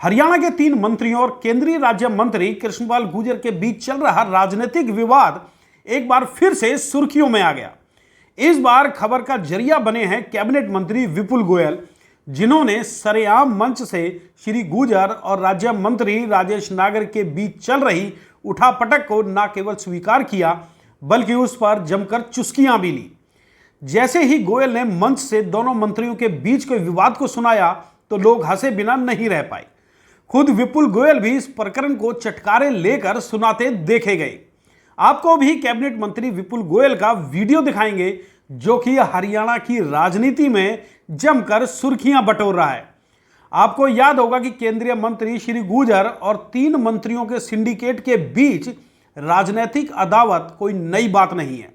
हरियाणा के 3 मंत्रियों और केंद्रीय राज्य मंत्री कृष्णपाल गुर्जर के बीच चल रहा राजनीतिक विवाद एक बार फिर से सुर्खियों में आ गया। इस बार खबर का जरिया बने हैं कैबिनेट मंत्री विपुल गोयल, जिन्होंने सरेआम मंच से श्री गुर्जर और राज्य मंत्री राजेश नागर के बीच चल रही उठापटक को न केवल स्वीकार किया बल्कि उस पर जमकर चुस्कियां भी ली। जैसे ही गोयल ने मंच से दोनों मंत्रियों के बीच के विवाद को सुनाया तो लोग हंसे बिना नहीं रह पाए। खुद विपुल गोयल भी इस प्रकरण को चटकारे लेकर सुनाते देखे गए। आपको भी कैबिनेट मंत्री विपुल गोयल का वीडियो दिखाएंगे जो कि हरियाणा की राजनीति में जमकर सुर्खियां बटोर रहा है। आपको याद होगा कि केंद्रीय मंत्री श्री गुर्जर और 3 मंत्रियों के सिंडिकेट के बीच राजनीतिक अदावत कोई नई बात नहीं है।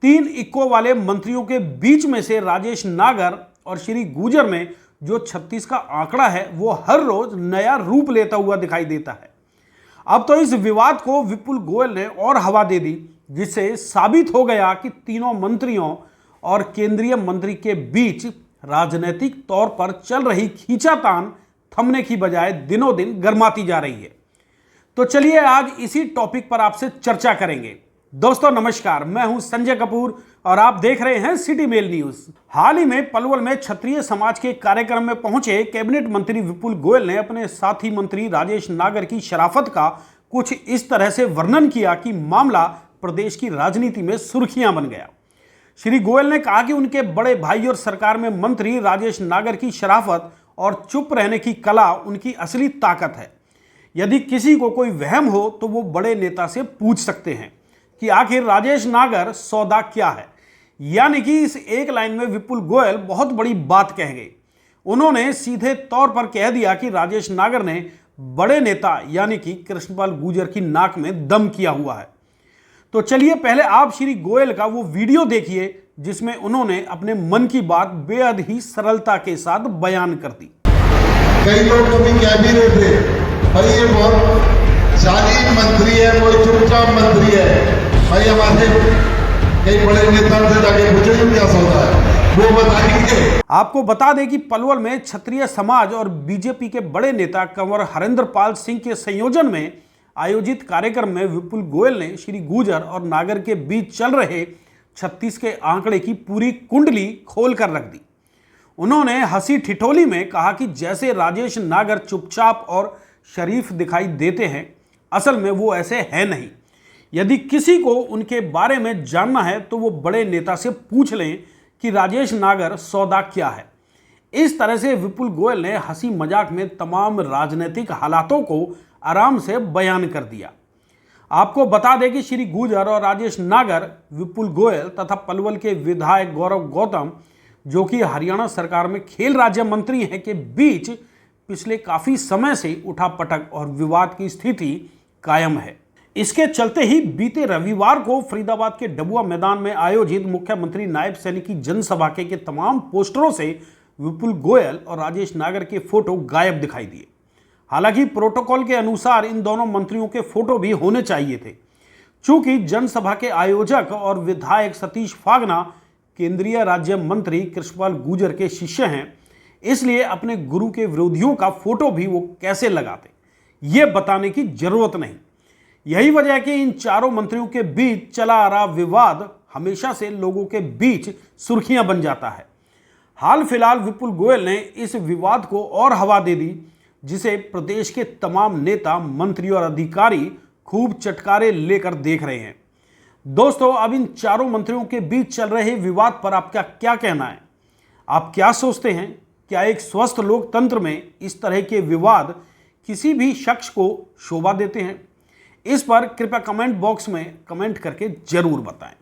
3 इक्को वाले मंत्रियों के बीच में से राजेश नागर और श्री गुर्जर में जो 36 का आंकड़ा है वो हर रोज नया रूप लेता हुआ दिखाई देता है। अब तो इस विवाद को विपुल गोयल ने और हवा दे दी, जिससे साबित हो गया कि तीनों मंत्रियों और केंद्रीय मंत्री के बीच राजनीतिक तौर पर चल रही खींचातान थमने की बजाय दिनों दिन गर्माती जा रही है। तो चलिए आज इसी टॉपिक पर आपसे चर्चा करेंगे। दोस्तों नमस्कार, मैं हूं संजय कपूर और आप देख रहे हैं सिटी मेल न्यूज। हाल ही में पलवल में क्षत्रिय समाज के कार्यक्रम में पहुंचे कैबिनेट मंत्री विपुल गोयल ने अपने साथी मंत्री राजेश नागर की शराफत का कुछ इस तरह से वर्णन किया कि मामला प्रदेश की राजनीति में सुर्खियां बन गया। श्री गोयल ने कहा कि उनके बड़े भाई और सरकार में मंत्री राजेश नागर की शराफत और चुप रहने की कला उनकी असली ताकत है। यदि किसी को कोई वहम हो तो वो बड़े नेता से पूछ सकते हैं कि आखिर राजेश नागर सौदा क्या है। यानी कि इस एक लाइन में विपुल गोयल बहुत बड़ी बात कह गए। उन्होंने सीधे तौर पर कह दिया कि राजेश नागर ने बड़े नेता यानी कि कृष्णपाल गुर्जर की नाक में दम किया हुआ है। तो चलिए पहले आप श्री गोयल का वो वीडियो देखिए जिसमें उन्होंने अपने मन की बात बेहद ही सरलता के साथ बयान कर दी। कई लोग तो भी कह भी रहे थे भाई ये बहुत जालिम मंत्री है, कोई चुपचाप मंत्री है। भाई हमारे कई बड़े नेता से जाके पूछे क्या सौदा है वो बताएंगे। आपको बता दें कि पलवल में क्षत्रिय समाज और बीजेपी के बड़े नेता कंवर हरेंद्र पाल सिंह के संयोजन में आयोजित कार्यक्रम में विपुल गोयल ने श्री गुर्जर और नागर के बीच चल रहे 36 के आंकड़े की पूरी कुंडली खोल कर रख दी। उन्होंने हंसी ठिठोली में कहा कि जैसे राजेश नागर चुपचाप और शरीफ दिखाई देते हैं, असल में वो ऐसे हैं नहीं। यदि किसी को उनके बारे में जानना है तो वो बड़े नेता से पूछ लें कि राजेश नागर सौदा क्या है। इस तरह से विपुल गोयल ने हंसी मजाक में तमाम राजनीतिक हालातों को आराम से बयान कर दिया। आपको बता दें कि श्री गुर्जर और राजेश नागर, विपुल गोयल तथा पलवल के विधायक गौरव गौतम जो कि हरियाणा सरकार में खेल राज्य मंत्री हैं के बीच पिछले काफी समय से उठापटक और विवाद की स्थिति कायम है। इसके चलते ही बीते रविवार को फरीदाबाद के डबुआ मैदान में आयोजित मुख्यमंत्री नायब सैनिक की जनसभा के तमाम पोस्टरों से विपुल गोयल और राजेश नागर के फोटो गायब दिखाई दिए। हालांकि प्रोटोकॉल के अनुसार इन दोनों मंत्रियों के फोटो भी होने चाहिए थे। चूंकि जनसभा के आयोजक और विधायक सतीश फागना केंद्रीय राज्य मंत्री कृष्णपाल गुर्जर के शिष्य हैं, इसलिए अपने गुरु के विरोधियों का फोटो भी वो कैसे लगाते ये बताने की जरूरत नहीं। यही वजह है कि इन चारों मंत्रियों के बीच चला आ रहा विवाद हमेशा से लोगों के बीच सुर्खियां बन जाता है। हाल फिलहाल विपुल गोयल ने इस विवाद को और हवा दे दी, जिसे प्रदेश के तमाम नेता, मंत्री और अधिकारी खूब चटकारे लेकर देख रहे हैं। दोस्तों, अब इन चारों मंत्रियों के बीच चल रहे विवाद पर आपका क्या कहना है? आप क्या सोचते हैं? क्या एक स्वस्थ लोकतंत्र में इस तरह के विवाद किसी भी शख्स को शोभा देते हैं? इस पर कृपया कमेंट बॉक्स में कमेंट करके जरूर बताएं।